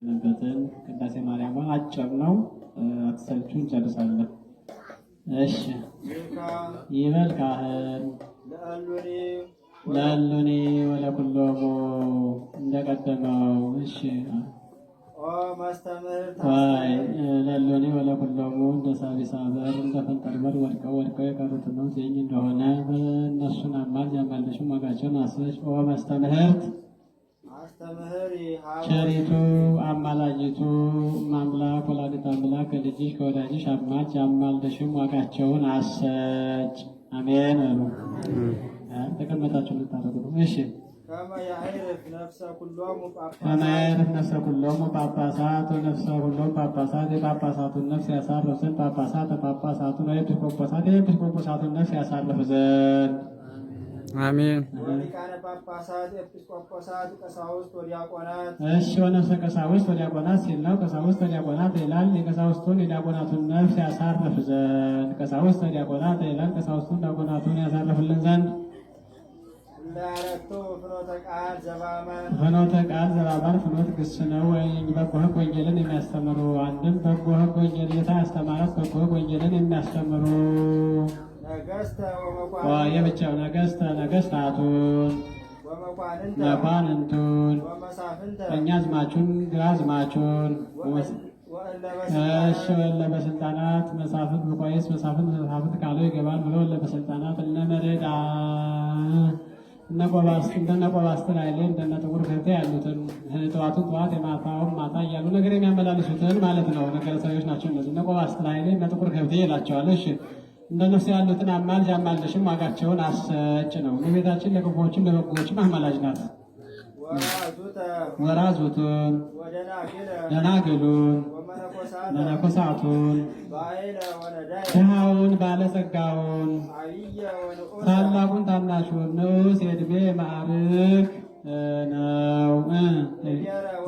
ነበትን ቅዳሴ ማርያም አጭር ነው። አትሰልቹን ጨርሳለን። እሺ ይበል ካህን ለሉኒ ወለኩሎሙ እንደቀደመው። እሺ ወይ ለሉኒ ወለኩሎሙ እንደ ሳቢሳ በር እንደ ፈንጠር በር ወድቀው የቀሩትን ነው ሲኝ እንደሆነ እነሱን አማል ያማለሽም ዋጋቸውን አስበሽ። ኦ መስተምህርት ቸሪቱ አማላጅቱ ማምላክ ወላዲተ አምላክ ከልጅሽ ከወዳጅሽ አማልጅ ያማልደሽም ዋጋቸውን አሰጭ። አሜን አሉ። ተቀመጣችሁ ልታደርጉ ነው። እሺ ከመያዕርፍ ነፍሰ ኩሎሙ ጳጳሳት ነፍሰ ኩሎሙ ጳጳሳት የጳጳሳቱን ነፍስ ያሳርፍ ዘንድ ጳጳሳት ጳጳሳቱን ኤጲስቆጶሳት የኤጲስቆጶሳቱን ነፍስ ያሳርፍ ዘንድ አሜን። ሊቃነ ጳጳሳት ኤጲስቆጶሳት ቀሳውስት ወዲያቆናት። እሺ ወነፍሰ ቀሳውስት ወዲያቆናት ሲል ነው። ቀሳውስት ወዲያቆናት ይላል። የቀሳውስቱን የዲያቆናቱን ነፍስ ያሳርፍ ዘንድ ቀሳውስት ወዲያቆናት ይላል። ቀሳውስቱን ዲያቆናቱን ያሳርፍልን ዘንድ ፍኖተ ቃል ዘባማን ፍኖት ግስ ነው። በጎ ሕግ ወንጌልን የሚያስተምሩ አንድም በጎ ሕግ ወንጌል ጌታ ያስተማራት በጎ ሕግ ወንጌልን የሚያስተምሩ የብቻው ነገስታቱን መኳንንቱን ቀኛዝማቹን ግራዝማቹን እሺ ለበስልጣናት መሳፍንት መቆየስ መሳፍንት ካለው ይገባል ብሎ ለበስልጣናት እነመረዳ እንደነ ቆባስትን አይለ እንደነ ጥቁር ከብት ያሉትን ጠዋቱን ጠዋት የማታውን ማታ እያሉ ነገር የሚያመላልሱትን ማለት ነው። ነገረ ሰሪዎች ናቸው እነዚህ። እነ ቆባስትን አይለ እነ ጥቁር ከብት ይላቸዋል። እሺ እንደነሱ ያሉትን አማልጅ አማልደሽም ዋጋቸውን አሰጭ ነው። ለቤታችን ለክፉዎችም ለበጎዎችም አማላጅ ናት። ወራዙቱን ደናግሉን መነኮሳቱን ድሃውን ባለጸጋውን ታላቁን ታናሹን ንዑስ የዕድሜ ማዕርግ ነው።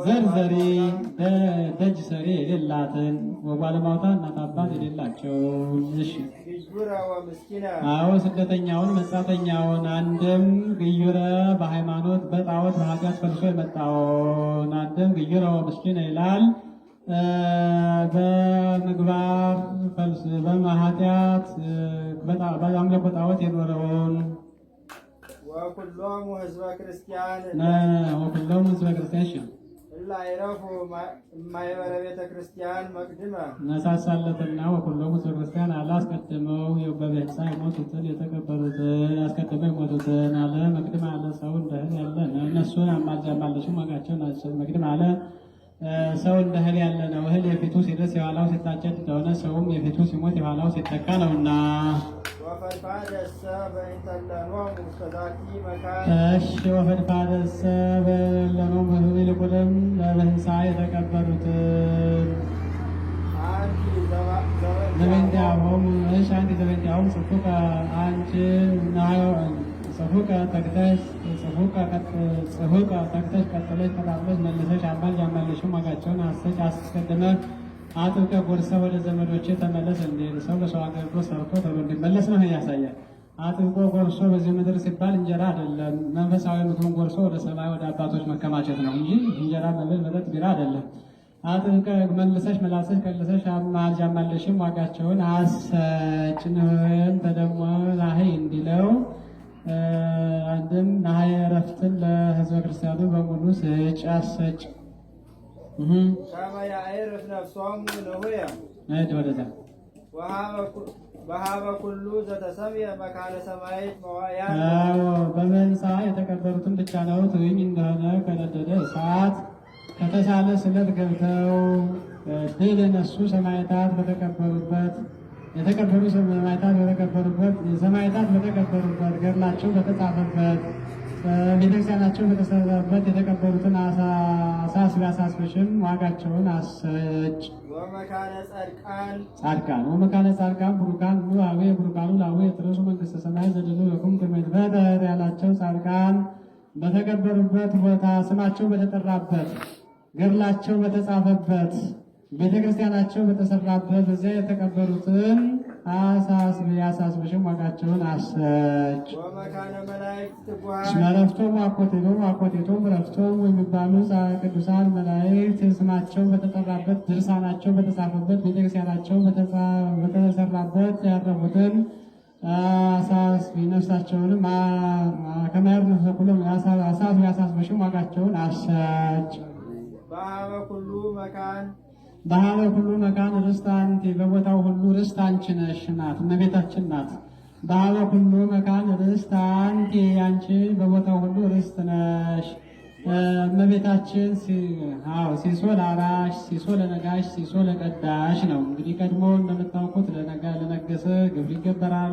ዘርዘሪ ደጅ ሰሪ የሌላትን ወጓለማውታ እናት አባት የሌላቸውን። እሺ አዎ ስደተኛውን መጻተኛውን አንድም ግዩረ በሃይማኖት በጣዖት በኃጢአት ፈልሶ የመጣውን አንድም ግዩረ ወምስኪነ ይላል። በምግባር ፈልስ በኃጢአት በአምልኮ ጣዖት የኖረውን ወኩሎሙ ህዝበ ክርስቲያን ላይረፉ ማይበረ ቤተ ክርስቲያን መቅድመ ነሳሳለትና ወኩሎሙ ህዝበ ክርስቲያን አለ አስቀድመው በቤሳ የሞቱትን የተቀበሩትን አስቀድመው የሞቱትን አለ መቅድመ አለ ሰው እንደህል ያለ እነሱን አማልጃማለሽም ዋጋቸውን አሰጭ። መቅድመ አለ ሰው እንደ እህል ያለ ነው። እህል የፊቱ ሲደርስ የኋላው ሲታጨድ እንደሆነ ሰውም የፊቱ ሲሞት የኋላው ሲተካ ነውና። እሺ ወፈድፋደሰ በለኖም ይልቁንም በህንፃ የተቀበሩትን ዘበንቲያሆም እሺ አንድ ዘበንቲያሆም ጽፉቀ አንቺ ጽፉቀ ተግተሽ ጽፉቀ ተግተሽ ቀጥለሽ ተጣጥለሽ መልሰሽ አማልጅ አማልደሽም ዋጋቸውን አሰጭ። አስቀድመህ አጥብቀህ ጎርሰህ ወደ ዘመዶቼ ተመለስ እንዲል ሰው በሰው አገር ሰርቶ ተብሎ እንዲመለስ ነው ያሳያል። አጥብቆ ጎርሶ በዚህ ምድር ሲባል እንጀራ አይደለም። መንፈሳዊ ምክሩን ጎርሶ ወደ ሰማይ ወደ አባቶች መከማቸት ነው እንጂ እንጀራ መብል መጠጥ ቢራ አይደለም። አጥብቀህ መልሰሽ መላሰሽ ቀልሰሽ አማልጅ አማልደሽም ዋጋቸውን አሰጭ። ንህን ተደሞ ናህይ እንዲለው አንድም ናህየ ዕረፍትን ለህዝበ ክርስቲያኑ በሙሉ ስጭ አሰጭ። ከመያዕርፍ ነፍሶሙ ንሁየ ወደዛ ወሀበ ኩሉ ዘተሰምየ መካነ ሰማያት መዋዕያን በመንጻ የተቀበሩትን ብቻ ነው ትውኝ እንደሆነ ከነደደ እሳት ከተሳለ ስለት ገብተው ድል የነሱ ሰማዕታት በተቀበሩበት የተቀበሩ ሰማዕታት በተቀበሩበት ገድላቸው በተጻፈበት ቤተክርስቲያናቸው በተሰራበት የተቀበሩትን አሳስበሽም ዋጋቸውን አሰጭ። ወመካነ ጻድቃን ቡሩካን ላዌ ቡሩካኑ ላዌ የጥረሱ መንግስተ ሰማያት ዘደሉ ለኩም ከመድፈጠር ያላቸው ጻድቃን በተቀበሩበት ቦታ ስማቸው በተጠራበት ገድላቸው በተጻፈበት ቤተክርስቲያናቸው በተሰራበት በዚያ የተቀበሩትን ያሳስብሽም ዋጋቸውን አሰጭ። እስመ አኮቴቶም ረፍቶም የሚባሉ ቅዱሳን መላእክት ስማቸው በተጠራበት ድርሳናቸው በተጻፈበት ቤተክርስቲያናቸው በተሰራበት ያረፉትን አሳስቢ ነፍሳቸውንም ከማየር ነፍሰኩሎም ያሳስብሽም ዋጋቸውን አሰጭ። በሀበ ኩሉ መካን ርስት አንቲ በቦታው ሁሉ ርስት አንቺ ነሽ ናት፣ እመቤታችን ናት። በሀበ ኩሉ መካን ርስት አንቲ አንቺ በቦታው ሁሉ ርስት ነሽ እመቤታችን። ሲሶ ለአራሽ፣ ሲሶ ለነጋሽ፣ ሲሶ ለቀዳሽ ነው። እንግዲህ ቀድሞ እንደምታውቁት ለነገሰ ግብር ይገበራል፣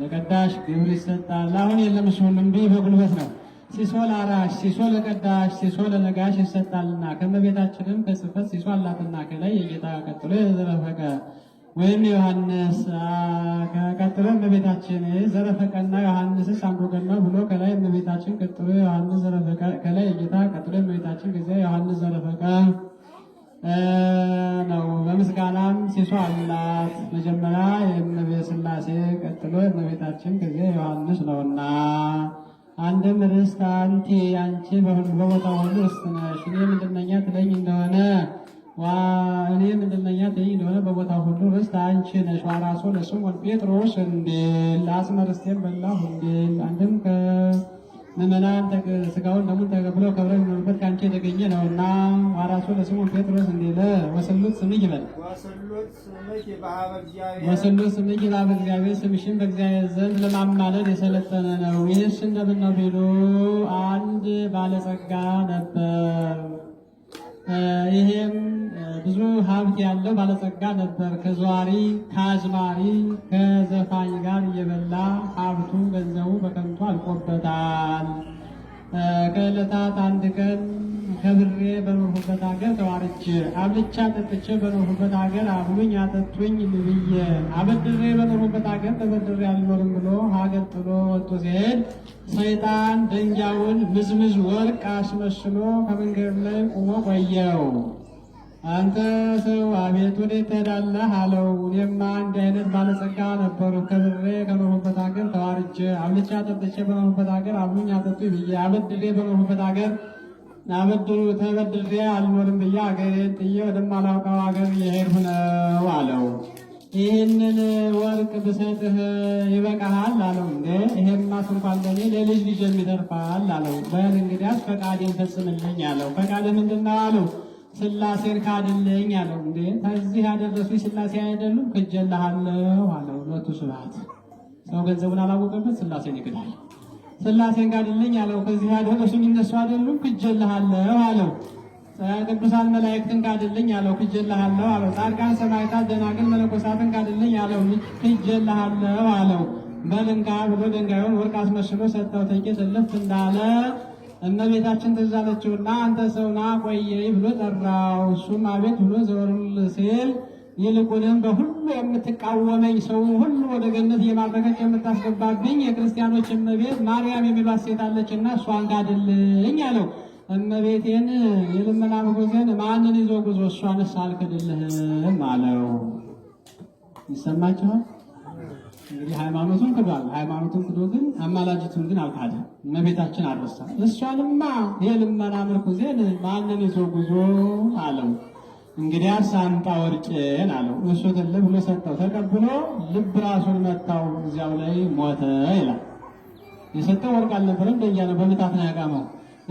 ለቀዳሽ ግብር ይሰጣል። አሁን የለም እሱ ሁሉም በጉልበት ነው። ሲሶ ለአራሽ፣ ሲሶ ለቀዳሽ፣ ሲሶ ለነጋሽ ይሰጣልና ከእመቤታችንም ከጽሕፈት ሲሶ አላትና ከላይ የጌታ ቀጥሎ የዘረፈቀ ወይም ዮሐንስ ቀጥሎ እመቤታችን ዘረፈቀና ዮሐንስስ አንዱ ቀን ነው ብሎ ከላይ እመቤታችን ቀጥሎ ዮሐንስ ዘረፈቀ ከላይ የጌታ ቀጥሎ እመቤታችን ጊዜ ዮሐንስ ዘረፈቀ ነው። በምስጋናም ሲሶ አላት። መጀመሪያ የእመቤት ሥላሴ ቀጥሎ እመቤታችን ጊዜ ዮሐንስ ነውና አንድም ርስት አንቲ አንቺ በቦታው ሁሉ ርስት ነሽ። እኔ ምንድነኛ ትለኝ እንደሆነ በቦታው ሁሉ ርስት አንቺ ነሽ። ዋራሶ ለስምዖን ጴጥሮስ እንዲል አጽመ ርስቴን በላሁ እንዲል አንድም ከምዕመናን ሥጋውን ደሙን ተቀብለው ከብረው የሚኖሩበት ከአንቺ የተገኘ ነውና ዋራሶ ለስምዖን ጴጥሮስ እንዲል ወስሉት ስምኪ በል ወስሉት ስምኪ በኀበ እግዚአብሔር ስምሽን በእግዚአብሔር ዘንድ ለማማለድ የሰለጠነ ነው። ይህስ እንደምን ነው ቢሉ አንድ ባለጸጋ ነበር። ይሄም ብዙ ሀብት ያለው ባለጸጋ ነበር። ከዘዋሪ ከአዝማሪ ከዘፋኝ ጋር እየበላ ሀብቱ ገንዘቡ በከንቱ አልቆበታል። ከዕለታት አንድ ቀን ከብሬ በኖርሁበት ሀገር ተዋርጄ አብልቻ ጠጥቼ በኖርሁበት ሀገር አብሉኝ አጠጡኝ ብዬ አበድሬ በኖርሁበት ሀገር ተበድሬ አልኖርም ብሎ ሀገር ጥሎ ወጥቶ ሲሄድ ሰይጣን ደንጃውን ምዝምዝ ወርቅ አስመስሎ ከመንገድ ላይ ቆሞ ቆየው። አንተ ሰው አቤት ወዴት ትሄዳለህ አለው። እኔማ እንዲህ አይነት ባለጸጋ ነበሩ። ከብሬ ከኖርሁበት ሀገር ተዋርጄ አብልቻ ጠጥቼ በኖርሁበት ሀገር አብሉኝ አጠጡኝ ብዬ አበድሬ በኖርሁበት ሀገር ተበድሬ አልኖርም ብዬ ሀገሬን ጥዬ ወደማላውቀው ሀገር እየሄድሁ ነው አለው። ይህንን ወርቅ ብሰጥህ ይበቃሃል አለው። እንዴ ይሄማ እንኳን ለእኔ ለልጅ ልጅ የሚተርፋል አለው። በል እንግዲያስ ፈቃዴን ፈጽምልኝ አለው። ፈቃድህ ምንድን ነው አለው። ሥላሴን ካድልኝ አለው። እንዴ ከዚህ ያደረሱኝ ሥላሴ አይደሉም? ክጄልሃለሁ አለው። ሎቱ ስብሐት። ሰው ገንዘቡን አላወቀበት ሥላሴን ይክዳል። ሥላሴን ካድልኝ አለው። ከዚህ ያደረሱኝ እነሱ አይደሉም? ክጄልሃለሁ አለው። ቅዱሳን መላእክትን ካድልኝ አለው። ክጄልሃለሁ አለው። ጻድቃን ሰማዕታት፣ ደናግል መነኮሳትን ካድልኝ አለው። ክጄልሃለሁ አለው። በልንጋ ብሎ ድንጋዩን ወርቅ አስመስሎ ሰጠው። ጥቂት እልፍ እንዳለ እመቤታችን ትዝ አለችውና አንተ ሰውና ቆየኝ ብሎ ጠራው። እሱም አቤት ብሎ ዘወር ሲል ይልቁንም በሁሉ የምትቃወመኝ ሰው ሁሉ ወደ ገነት የማረከች የምታስገባብኝ የክርስቲያኖች እመቤት ማርያም የሚሏት ሴት አለችና እሷን ካድልኝ አለው። እመቤቴን የልመና ምጎዜን ማንን ይዞ ጉዞ እሷንስ አልክድልህም አለው። ይሰማችኋል? እንግዲህ ሃይማኖቱን ክዷል። ሃይማኖቱን ክዶ ግን አማላጅቱን ግን አልካደም። እመቤታችን አልረሳ። እሷንማ የልመና ምርኩዜን ማንን ይዞ ጉዞ አለው። እንግዲያስ አምጣ ወርቄን አለው። እሱ ትል ብሎ ሰጠው። ተቀብሎ ልብ ራሱን መታው፣ እዚያው ላይ ሞተ ይላል። የሰጠው ወርቅ አልነበረም፣ ደንጋይ ነው። በምታት ነው ያቃመው።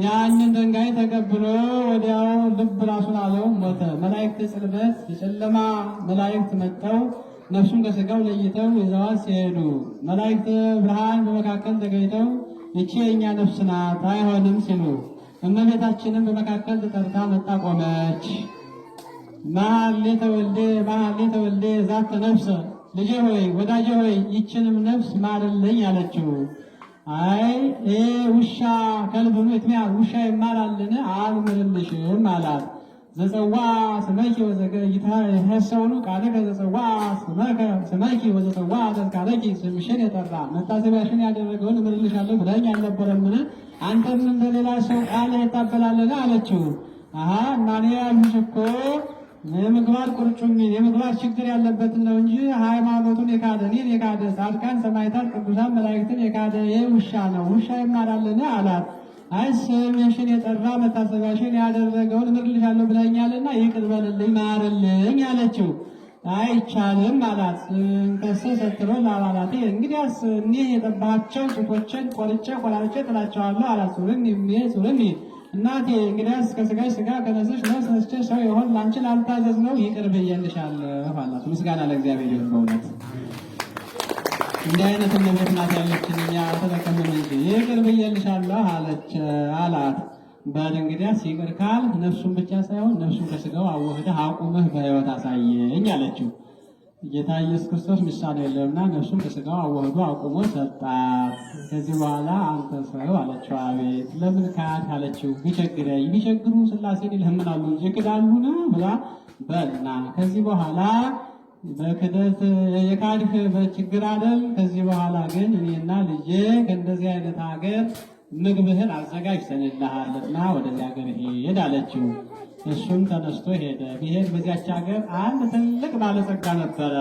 ያንን ደንጋይ ተቀብሎ ወዲያው ልብ ራሱን አለው፣ ሞተ። መላእክት ጽልመት የጨለማ መላእክት መጠው ነፍሱን ከሥጋው ለይተው ይዘዋት ሲሄዱ መላእክት ብርሃን በመካከል ተገኝተው ይቺ የእኛ ነፍስ ናት አይሆንም ሲሉ እመቤታችንን በመካከል ተጠርታ መጣ ቆመች። መሐሌተ ወልዴ ዛተ ነፍሰ፣ ልጄ ሆይ ወዳጄ ሆይ ይችንም ነፍስ ማርልኝ አለችው። አይ ውሻ ከልብኑ የትሚያ ውሻ ይማራልን? አልምርልሽም አላት። ዘጸዋ ስመኪ ወዘገይታ የሰውኑ ቃለ ዘጸዋ ስመኪ ወዘጸዋ ተንካለኪ ስምሽን የጠራ መታሰቢያሽን ያደረገውን እምርልሻለሁ ብለኸኝ አልነበረምን? አንተም እንደሌላ ሰው ቃል ይታበላልን አለችው። እናኔ ያልሁሽ እኮ የምግባር ቁርጩኝ የምግባር ችግር ያለበትን ነው እንጂ ሃይማኖቱን የካደ እኔን የካደ ጻድቃን ሰማዕታት ቅዱሳን መላእክትን የካደ ይህ ውሻ ነው። ውሻ ይማራልን አላት። አይ ስምሽን የጠራ መታሰቢያሽን ያደረገውን እምርልሻለሁ ብለኛልና ይቅር በልልኝ ማርልኝ አለችው። አይቻልም አላት። እንከሰ ሰትሮ ለአባላቴ እንግዲያስ እኒህ የጠባቸው ጡቶችን ቆራርጬ ጥላቸዋለሁ አላት። ሱርኒ እናቴ እንግዲያስ ከሥጋሽ ሥጋ ከነፍስሽ ነፍስ ነስቼ ሰው የሆን ላንቺ ላልታዘዝ ነው ይቅር ብዬልሻለሁ አላት። ምስጋና ለእግዚአብሔር ይሁን። በእውነት እንዲህ አይነት እመቤት ናት ያለችን፣ እኛ አልተጠቀምንም እንጂ ይቅር ብዬልሻለሁ አላት። በል እንግዲያስ ይቅር ካል ነፍሱን ብቻ ሳይሆን ነፍሱን ከሥጋው አዋህደህ አቁመህ በሕይወት አሳየኝ አለችው። ጌታ ኢየሱስ ክርስቶስ ምሳሌ የለውና ነፍሱን ከሥጋው አዋህዶ አቁሞ ሰጣት። ከዚህ በኋላ አንተ ሰው አለችው። አቤት ለምን ካድ አለችው። ቢቸግሩ ሥላሴን ይለምናሉ እንጂ ይክዳሉን ብላ በልና ከዚህ በኋላ በክደት የካድህ በችግር አይደል? ከዚህ በኋላ ግን እኔና ልጄ ከእንደዚህ አይነት ሀገር ምግብህን አዘጋጅተንልሃልና ወደዚህ ሀገር ሄድ አለችው። እሱም ተነስቶ ሄደ። ቢሄድ በዚያች ሀገር አንድ ትልቅ ባለጸጋ ነበረ።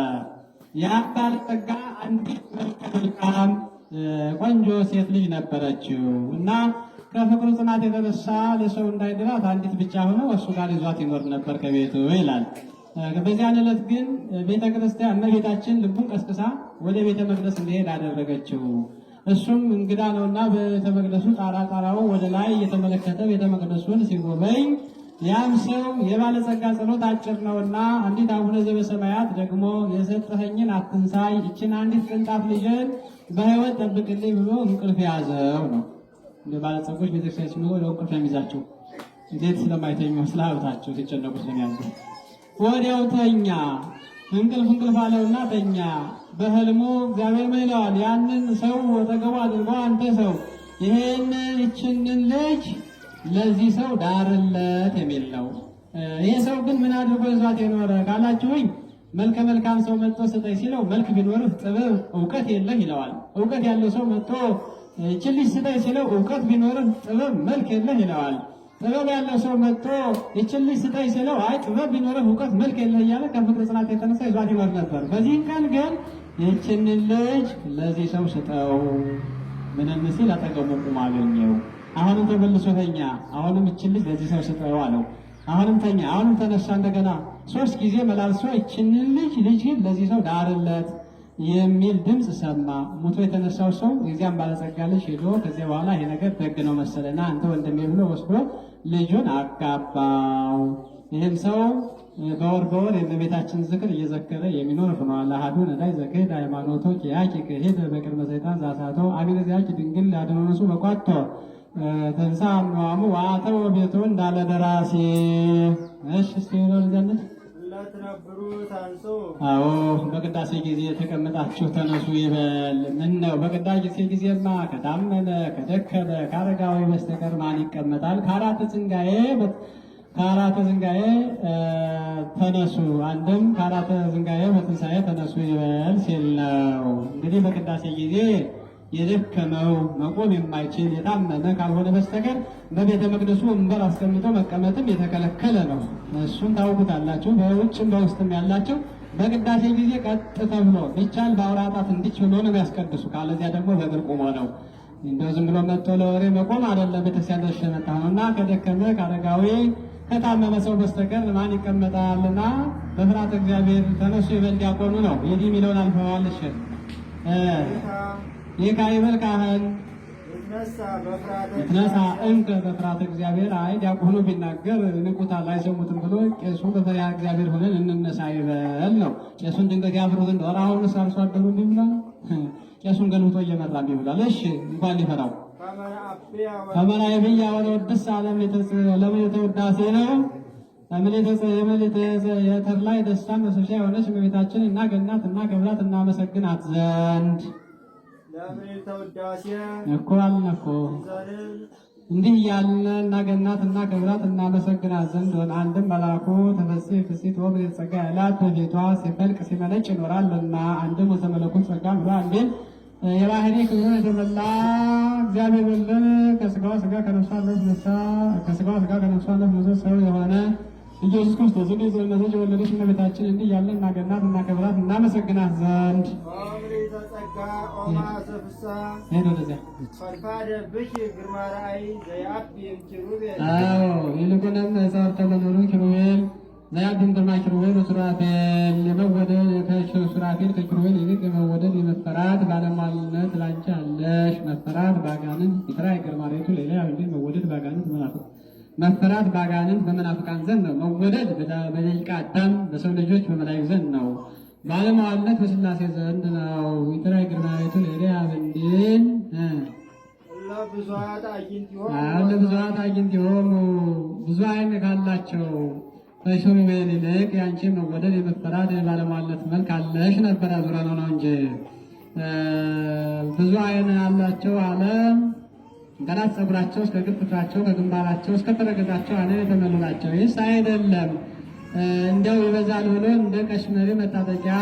ያ ባለጸጋ አንዲት መልካም ቆንጆ ሴት ልጅ ነበረችው እና ከፍቅሩ ጽናት የተነሳ ለሰው እንዳይድራት አንዲት ብቻ ሆነ እሱ ጋር ይዟት ይኖር ነበር ከቤቱ ይላል። በዚያን ዕለት ግን ቤተ ክርስቲያን እመቤታችን ልቡን ቀስቅሳ ወደ ቤተ መቅደስ እንዲሄድ አደረገችው። እሱም እንግዳ ነውና በቤተ መቅደሱ ጣራው ወደ ላይ እየተመለከተ ቤተ መቅደሱን ሲጎበኝ ያም ሰው የባለጸጋ ጸሎት አጭር ነውና አንዲት አቡነ ዘበሰማያት ደግሞ የሰጠኸኝን አትንሳይ፣ ይችን አንዲት ቅንጣት ልጅን በሕይወት ጠብቅልኝ ብሎ እንቅልፍ ያዘው ነው። እንደ ባለጸጎች ቤተክርስቲያን ሲኖሩ ወደ እንቅልፍ የሚይዛቸው እንዴት ስለማይተኙ ስለ ሀብታቸው ሲጨነቁ ስለሚያዙ ወዲያው ተኛ። እንቅልፍ አለውና ተኛ። በህልሙ እግዚአብሔር ምን ይለዋል? ያንን ሰው አጠገቡ አድርጎ አንተ ሰው ይችንን ልጅ ለዚህ ሰው ዳርለት የሚል ነው። ይሄ ሰው ግን ምን አድርጎ ይዟት የኖረ ካላችሁኝ መልከ መልካም ሰው መጥቶ ስጠኝ ሲለው መልክ ቢኖርህ ጥበብ እውቀት የለህ ይለዋል። እውቀት ያለው ሰው መጥቶ ይችን ልጅ ስጠኝ ሲለው እውቀት ቢኖርህ ጥበብ መልክ የለህ ይለዋል። ጥበብ ያለው ሰው መጥቶ ይችን ልጅ ስጠኝ ሲለው አይ ጥበብ ቢኖርህ እውቀት መልክ የለህ እያለ ከፍቅር ጽናት የተነሳ ይዟት ይኖር ነበር። በዚህም ቀን ግን ይችን ልጅ ለዚህ ሰው ስጠው ምንም ሲል አጠገቡ ቁሞ አገኘው። አሁንም ተመልሶ ተኛ። አሁንም ይችን ልጅ ለዚህ ሰው ስጠው አለው። አሁንም ተኛ። አሁንም ተነሳ። እንደገና 3 ጊዜ መላልሶ ይችን ልጅ ለዚህ ሰው ዳርለት የሚል ድምፅ ሰማ። ሙቶ የተነሳው ሰው የዚያም ባለጸጋ ልጅ ሄዶ ከዚያ በኋላ ይሄ ነገር ደግ ነው መሰለና አንተ ወንድሜ ብሎ ወስዶ ልጁን አጋባው። ይህም ሰው በወር የእመቤታችን ዝክር እየዘከረ የሚኖር ሆኗል። አሐዱ ነዳይ ዘክህድ ሃይማኖቶ ኪያኪ ክሂድ በቅድመ ሰይጣን ዛሳቶ አሚነ ዚያኪ ድንግል አድኅኖሱ በቋቶ ተንሳ አምኗሙ ዋተው ቤቱ እንዳለ ደራሲ። እሺ ስቴኖር ዘነት አዎ በቅዳሴ ጊዜ የተቀመጣችሁ ተነሱ ይበል። ምን ነው በቅዳሴ ጊዜማ ከታመነ ከደከመ ከአረጋዊ በስተቀር ማን ይቀመጣል? ከአራተ ዝንጋኤ ተነሱ። አንድም ከአራተ ዝንጋኤ በትንሣኤ ተነሱ ይበል ሲል ነው። እንግዲህ በቅዳሴ ጊዜ የደከመው መቆም የማይችል የታመመ ካልሆነ በስተቀር በቤተ መቅደሱ ወንበር አስቀምጦ መቀመጥም የተከለከለ ነው። እሱን ታውቁታላችሁ። በውጭም በውስጥም ያላቸው በቅዳሴ ጊዜ ቀጥ ተብሎ ቢቻል በአውራ ጣት እንዲች ብሎ ነው የሚያስቀድሱ። ካለዚያ ደግሞ በእግር ቆሞ ነው። እንደው ዝም ብሎ መጥቶ ለወሬ መቆም አይደለም። ቤተክርስቲያን ደርሼ መጣሁ ነውና ከደከመ ከአረጋዊ ከታመመ ሰው በስተቀር ማን ይቀመጣልና በፍርሃተ እግዚአብሔር ተነሱ ይበል ዲያቆኑ ነው። ይህ የሚለውን አልፈዋልሽ የካይበል ካህን ይትነሳ እንከ በፍርሃተ እግዚአብሔር። አይ ዲያቆኑ ቢናገር ንቁታል አይሰሙትም ብሎ ቄሱ በፈሪሃ እግዚአብሔር ሆነን እንነሳ ይበል ነው። ቄሱን ድንገት ያፍሩት እንደሆነ አሁን ሰርሶ አደሩ ቢብላል ቄሱን ገልብጦ እየመራ ቢብላል። እሺ እንኳን ሊፈራው ከመራይ ብያ ወለወድስ ዓለም የተወዳሴ ነው። የተድላ የደስታ መሰሻ የሆነች እመቤታችን እናገናት እናከብራት እናመሰግናት ዘንድ እኮ አልን እኮ እንዲህ እያልን እናገናት እናከብራት እናመሰግናት ዘንድ አንድም መልአኩ ተፈሥሒ ፍሥሕት ወምልዕተ ጸጋ ያላት በፊቷ ሲፈልቅ ሲመነጭ ይኖራልና አንድም ወሰ መለኮት ጸጋ ብሎ አንዴም የባህሪ ክብሩን የተመላ እግዚአብሔር ወልድ ከሥጋዋ ሥጋ ከነፍሷ ነፍስ ነሳ ከሥጋዋ ሥጋ ከነፍሷ ነፍስ ነሳ ሰው የሆነ ኢየሱስ ክርስቶስን የጸነሰች የወለደች እመቤታችን እንዲህ እያልን እናገናት እናከብራት እናመሰግናት ዘንድ ይልቁንም ጸርተ መኖሩ ኪሩቤል ዘያድን ግርማ ኪሩቤል ሱራፌል የመወደድ ከሱራፌል ከኪሩቤል ይልቅ የመወደድ የመፈራት ባለሟልነት ላንቺ አለሽ። መፈራት ባጋንንት ይትራይ ግርማሬቱ ሌላ ያለ መወደድ ባጋንንት መናፍቅ መፈራት ባጋንንት በመናፍቃን ዘንድ ነው። መወደድ በደቂቀ አዳም በሰው ልጆች በመላእክት ዘንድ ነው። ባለሟልነት በሥላሴ ዘንድ ነው። ይትራይ ግርማሬቱ ሌላ ያብንድን ለብዙኃት አዕይንት ይሆኑ ብዙ ዓይን ካላቸው ከኪሩቤል ይልቅ ያንቺ መወደድ የመፈራት የባለሟልነት መልክ አለሽ ነበረ። ዙረ ነው እንጂ ብዙ ዓይን ያላቸው ዓለም ከራስ ፀጉራቸው እስከ እግር ጥፍራቸው ከግንባራቸው እስከ ተረገጣቸው ዓይን የተመሉ ናቸው። ይህስ አይደለም እንደው ይበዛል ብሎ እንደ ቀሽመሪ መታጠቂያ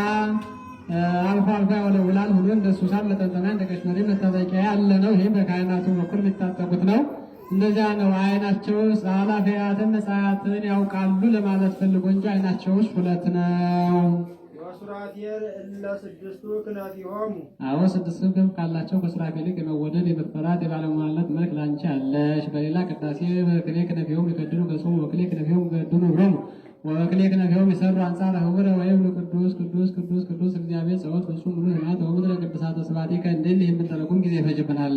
አልፎ አልፎ ያወለውላል ብሎ እንደ ሱሳን መጠንጠሚያ እንደ ቀሽመሪ መታጠቂያ ያለ ነው። ይህ በካህናቱ በኩል የሚታጠቁት ነው። እንደዚያ ነው። ዓይናቸው ኃላፊያትን ነጻያትን ያውቃሉ ለማለት ፈልጎ እንጂ ዓይናቸውስ ሁለት ነው። አዎ ስድስቱ ክንፍ ካላቸው ከሱራፌል ይልቅ የመወደድ የመፈራት የባለሟልነት መልክ ላንቺ አለሽ። በሌላ ቅዳሴ በክሌ ክነፊሆሙ ይከድኑ ገጾሙ ወክሌ ክነፊሆሙ ይከድኑ እግሮሙ ወበክሌ ክነፊሆሙ ይሰሩ አንጻረ ህቡረ ወይብሉ ቅዱስ ቅዱስ ቅዱስ ቅዱስ እግዚአብሔር ጸሎት ፍጹም ሙሉ ስብሐት ወምድረ ቅድሳተ ስብሐቲከ እንዲል የምንጠረቁም ጊዜ ይፈጅብናል።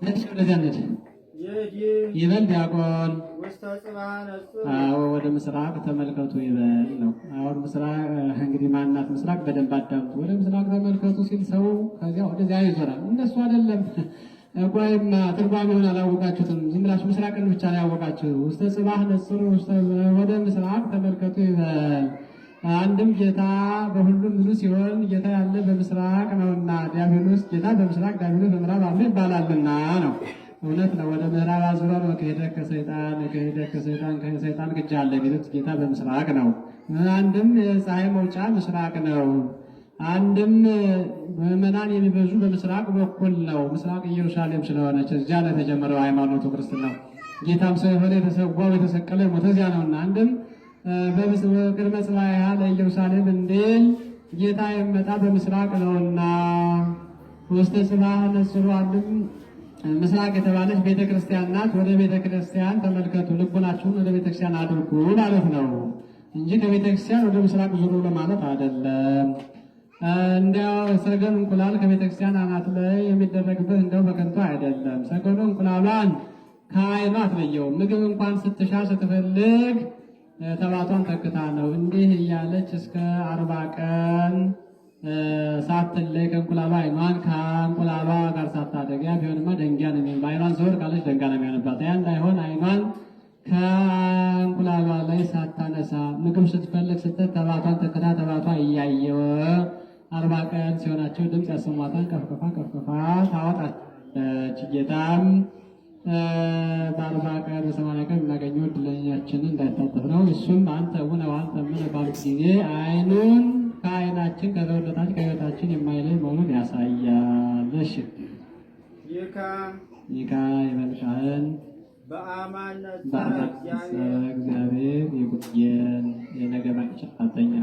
ወደዚያ ነድ ይበል ዲያቆን ወደ ምስራቅ ተመልከቱ ይበል ነው። አሁን ምስራቅ እንግዲህ ማናት ምስራቅ? በደንብ አዳምጡ። ወደ ምስራቅ ተመልከቱ ሲል ሰው ከዚያ ወደዚያ ይዞራል። እንደሱ አይደለም። ቆይማ ትርጓሜውን አላወቃችሁትም። ዝም ብላችሁ ምስራቅን ብቻ ነው ያወቃችሁ። ውስተ ጽባህ ነጽሩ ወደ ምስራቅ ተመልከቱ ይበል። አንድም ጌታ በሁሉም ሙሉ ሲሆን ጌታ ያለ በምስራቅ ነውና ዲያብሎስ ጌታ በምስራቅ ዲያብሎስ በምዕራብ አለ ይባላልና ነው። እውነት ነው። ወደ ምዕራብ አዙሮ ነው ከሄደ ከሰይጣን ግጃ አለ ቢሉት ጌታ በምስራቅ ነው። አንድም የፀሐይ መውጫ ምስራቅ ነው። አንድም ምዕመናን የሚበዙ በምስራቅ በኩል ነው። ምስራቅ ኢየሩሳሌም ስለሆነች እዚያ ላይ የተጀመረው ሃይማኖቱ ክርስትናው ጌታም ሰው የሆነ የተሰዋው የተሰቀለ የሞተ እዚያ ነውና አንድም በቅድመ ጽባሕ ለኢየሩሳሌም እንዲል ጌታ የሚመጣ በምስራቅ ነውና ውስተ ጽባሕ ነጽሩ አንድም ምስራቅ የተባለች ቤተክርስቲያን ናት። ወደ ቤተክርስቲያን ተመልከቱ፣ ልቡናችሁን ወደ ቤተክርስቲያን አድርጉ ማለት ነው እንጂ ከቤተክርስቲያን ወደ ምስራቅ ዙሩ ለማለት አይደለም። እንዲያው ሰገን እንቁላል ከቤተክርስቲያን አናት ላይ የሚደረግበት እንደው በከንቱ አይደለም። ሰገኑ እንቁላሏን ከዓይኗ አትለየውም። ምግብ እንኳን ስትሻ ስትፈልግ ተባቷን ተክታ ነው። እንዲህ እያለች እስከ 40 ቀን ሳትለይ ከእንቁላሏ ዓይኗን ከእንቁላሏ ጋር ሳታደጊያ ቢሆንማ ደንጊያ ነው የሚሆን። በዓይኗን ዘወር ካለች ደንጊያ ነው የሚሆንባት። ያ እንዳይሆን ዓይኗን ከእንቁላሏ ላይ ሳታነሳ ምግብ ስትፈልግ ስትል ተባቷን ተክታ ተባቷ እያየው 40 ቀን ሲሆናቸው ድምፅ ያሰሟታን ቀፍቀፋ ታወጣለች። ጌታም በ40 ቀን በ80 ቀን የምናገኘው ዕድለኛችንን እንዳይታጠፍ ነው። እሱም አንተ ውነው አንተ ምን ባሉት ጊዜ ዓይኑን ከዓይናችን ከሰውነታችን ከሕይወታችን የማይለይ መሆኑን ያሳያል። እሺ ይካ ይበልሻህን በአማነት እግዚአብሔር የቁጥየን የነገ ማጭፋተኛ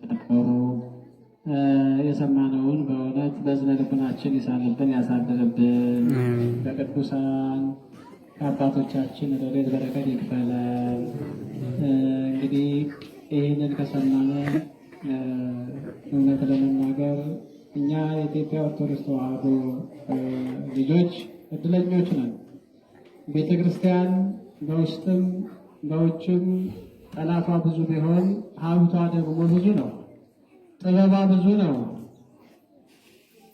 ተፈሩ የሰማነውን በእውነት በዝነ ልቡናችን ይሳልብን ያሳድርብን። በቅዱሳን ከአባቶቻችን ረድኤት በረከት ይክፈለን። እንግዲህ ይህንን ከሰማነ እውነት ለመናገር እኛ የኢትዮጵያ ኦርቶዶክስ ተዋሕዶ ልጆች እድለኞች ነን። ቤተ ክርስቲያን በውስጥም በውጭም ጠላቷ ብዙ ቢሆን ሀብቷ ደግሞ ብዙ ነው፣ ጥበቧ ብዙ ነው።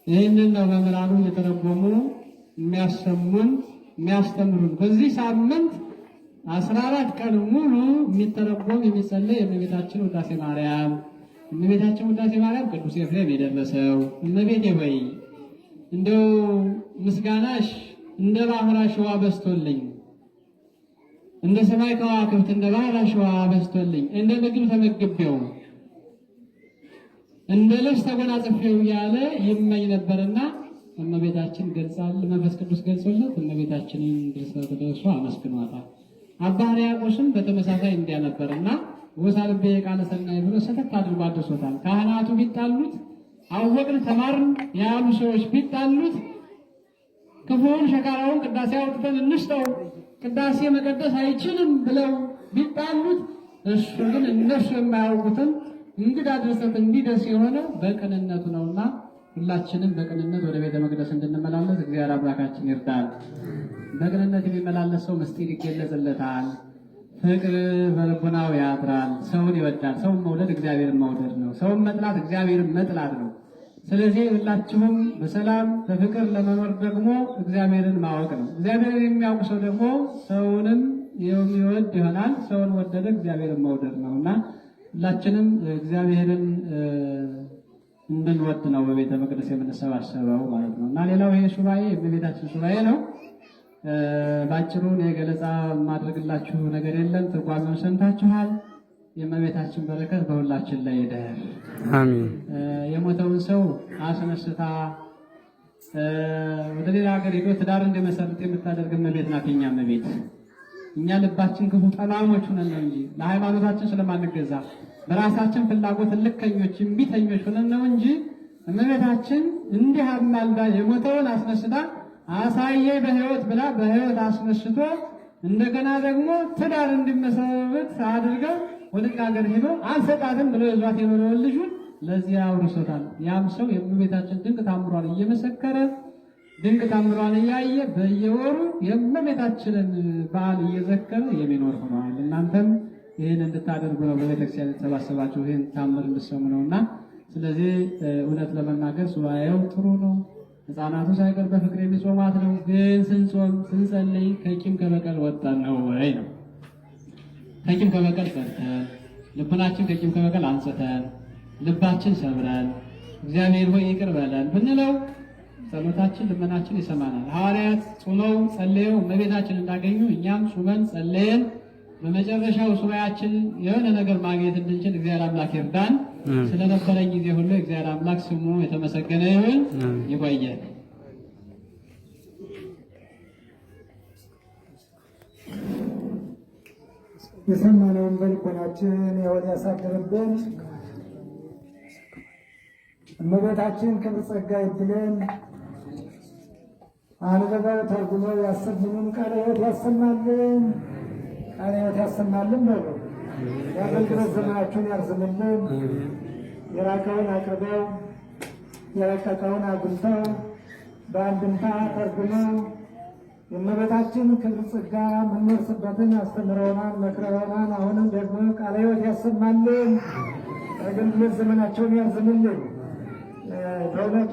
ይህንን ነው መምህራኑ እየተረጎሙ የሚያሰሙን የሚያስተምሩን። በዚህ ሳምንት 14 ቀን ሙሉ የሚተረጎም የሚጸለይ የእመቤታችን ውዳሴ ማርያም እመቤታችን ውዳሴ ማርያም ቅዱስ ኤፍሬም የደረሰው እመቤቴ ሆይ እንደው ምስጋናሽ እንደ ባህር አሸዋ በዝቶልኝ፣ እንደ ሰማይ ከዋክብት እንደ ባህር አሸዋ በዝቶልኝ፣ እንደ ምግብ ተመግቤው እንደ ልብስ ተጎናጽፌው እያለ ይመኝ ነበርና እመቤታችን ገልጻል። መንፈስ ቅዱስ ገልጾለት እመቤታችንን ድርሰት ደርሶ አመስግኗታል። አባ ሕርያቆስም በተመሳሳይ እንዲያ ነበርና ወሳልቤ ቃለ ሰናይ ብሎ ሰተት አድርጎ አድርሶታል። ካህናቱ ቢጣሉት አወቅን ተማርን ያሉ ሰዎች ቢጣሉት ክፉውን ሸካራውን ቅዳሴ አውጥተን እንስጠው ቅዳሴ መቀደስ አይችልም ብለው ቢጣሉት እሱ ግን እነሱ የማያውቁትን እንግዳ ድርሰት እንዲደርስ የሆነው በቅንነቱ ነውና ሁላችንም በቅንነት ወደ ቤተ መቅደስ እንድንመላለስ እግዚአብሔር አምላካችን ይርዳል። በቅንነት የሚመላለስ ሰው ምስጢር ይገለጽለታል። ፍቅር በልቡናው ያድራል። ሰውን ይወዳል። ሰውን መውደድ እግዚአብሔርን መውደድ ነው። ሰውን መጥላት እግዚአብሔርን መጥላት ነው። ስለዚህ ሁላችሁም በሰላም በፍቅር ለመኖር ደግሞ እግዚአብሔርን ማወቅ ነው። እግዚአብሔርን የሚያውቅ ሰው ደግሞ ሰውንም የሚወድ ይሆናል። ሰውን ወደደ እግዚአብሔርን መውደድ ነው እና ሁላችንም እግዚአብሔርን እንድንወድ ነው በቤተ መቅደስ የምንሰባሰበው ማለት ነው እና ሌላው ይሄ ሱባኤ የእመቤታችን ሱባኤ ነው። ባጭሩ የገለጻ ማድረግላችሁ ነገር የለም። ትርጓሜውን ሰምታችኋል። የእመቤታችን በረከት በሁላችን ላይ ይደር፣ አሜን። የሞተውን ሰው አስነስታ ወደ ሌላ ሀገር ሄዶ ትዳር እንዲመሰርት የምታደርግ እመቤት ናት። የእኛ እመቤት እኛ ልባችን ክፉ ጠማሞች ሆነን ነው እንጂ ለሃይማኖታችን ስለማንገዛ በራሳችን ፍላጎት ልከኞች እምቢተኞች ሆነን ነው እንጂ እመቤታችን እንዲህ አማልዳ የሞተውን አስነስታ አሳየ በሕይወት ብላ በሕይወት አስነስቶ እንደገና ደግሞ ትዳር እንዲመሰርት አድርገው ወደ ሀገር ሄዶ አልሰጣትም ብሎ ይዟት የኖረውን ልጁን ለዚህ አውርሶታል። ያም ሰው የእመቤታችን ድንቅ ታምሯን እየመሰከረ ድንቅ ታምሯን እያየ በየወሩ የእመቤታችንን በዓል እየዘከረ የሚኖር ሆኗል። እናንተም ይህን እንድታደርጉ ነው በቤተክርስቲያን የተሰባሰባችሁ ይህን ታምር እንድትሰሙ ነውና፣ ስለዚህ እውነት ለመናገር ሱባኤው ጥሩ ነው። ሕፃናቱ ሳይቀር በፍቅር የሚጾማት ነው። ግን ስንጾም ስንጸልይ ከቂም ከበቀል ወጣን ነው ወይ ነው? ከቂም ከበቀል ሰርተን ልቡናችን ከቂም ከበቀል አንጽተን ልባችን ሰብረን እግዚአብሔር ሆይ ይቅር በለን ብንለው ጸሎታችን ልመናችን ይሰማናል። ሐዋርያት ጾመው ጸልየው እመቤታችን እንዳገኙ እኛም ጾመን ጸልየን በመጨረሻው ሱባኤያችን የሆነ ነገር ማግኘት እንድንችል እግዚአብሔር አምላክ ይርዳን። ስለነበረኝ ጊዜ ሁሉ እግዚአብሔር አምላክ ስሙ የተመሰገነ ይሁን። ይቆየን። የሰማነውን በልቦናችን ይሁን ያሳድርብን። እመቤታችን ክብር ጸጋ ይብለን። አንበበው ተርጉመው ያሰሙንን ቃለ ሕይወት ያሰማልን፣ ቃለ ሕይወት ያሰማልን። በሉ የአገልግሎት ዘመናችሁን ያርዝምልን። የራቀውን አቅርበው የረቀቀውን አጉልተው በአንድምታ ተርጉመው የእመቤታችን ክብር ጸጋ የምንወርስበትን አስተምረውናል፣ መክረውናል። አሁንም ደግሞ ቃለ ሕይወት ያሰማልን፣ የአገልግሎት ዘመናቸውን ያርዝምልን። በእውነቱ